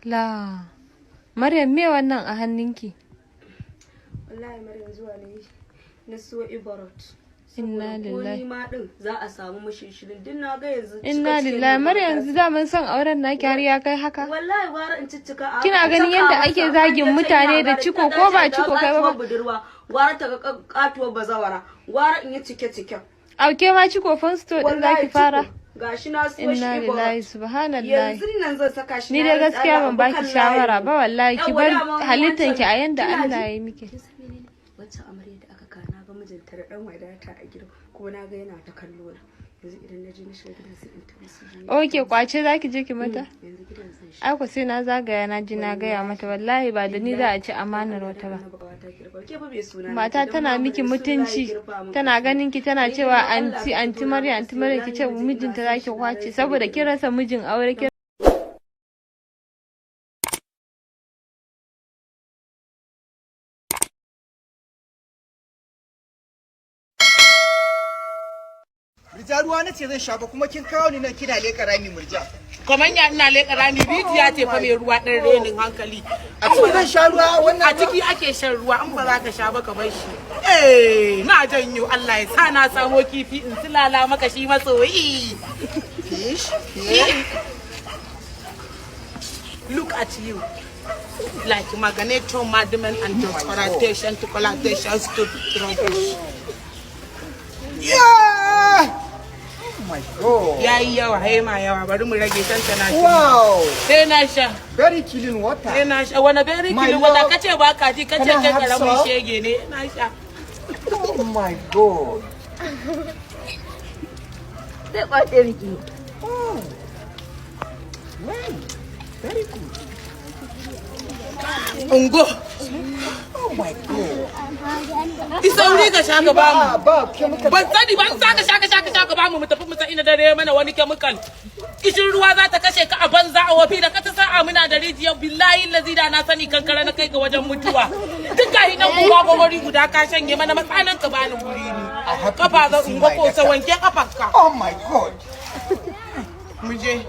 La. Maryam me wannan a hannunki? Wallahi Maryam zuwa ne na so Ibarat. Inna lillahi. Ko ma din za a samu mashinshirin din na ga yanzu. Inna lillahi. Maryam yanzu da mun san auren naki har ya kai haka. Wallahi gwara in ciccika. Kina ganin yadda ake zagin mutane da ciko ko ba ciko kai ba? Gwara ta ga katuwar bazawara. Gwara in yi cike. Auke ma ciko fansto din zaki fara. Gashi na so shi Inna lillahi subhanallahi. Yanzu nan zan saka shi. Ni da gaskiya ban baki shawara ba wallahi ki bar halittanki a yanda Allah ya yi miki. Wacce amarya da aka kana ga mijinta da dan wadata a gidan kuma na ga yana ta kallo na. Yanzu idan na je na shiga gidan sai in tafi su. Oke kwace zaki je ki mata? Yanzu gidan zan shi. Ai ko sai na zagaya na ji na gaya mata wallahi ba da ni za a ci amanar wata ba. Mata tana miki mutunci, tana ganin ki tana cewa anti Maryam ki ce mijinta zaki kwace saboda kin rasa mijin aure kin Murja ruwa na ce zan sha ba kuma kin kawo ni nan kina leƙa rami Murja. Kaman ya ina leƙa rami rijiya ce fa mai ruwa ɗan renin hankali. A ciki zan sha ruwa wannan a ciki ake shan ruwa an ba za ka sha ba ka bar shi. Na janyo Allah ya sa na samo kifi in silala maka shi masoyi. Fish? Look at you. Like magneto, madman, and decoration to collaborations to rubbish. Yeah! Oh my God. Yayi yawa, ma yawa, bari mu rage tantana shi. Wow! Sai na sha. Very killing water. Sai na sha. Wani very killing water kace ba ka ji kace kai karamin shege ne. Na sha. Oh my God. Sai kwace riki. Oh. Well, very good. Ungo. Oh my God. Isauri ka sha ka ba mu. Ba chemical. Ban sani ban saka shaka ba mu tafi mu san ina dare mana wani chemical. Kishin ruwa za ta kashe ka a banza a wafi da ka ta sa'a muna da rijiyar billahi lazi da na sani kankara na kai ga wajen mutuwa. Duk gahi nan kuma gogori guda ka shanye mana matsanan ka bani guri ne. Kafa za ungo ko sa wanke kafanka. Oh my God. Mu je.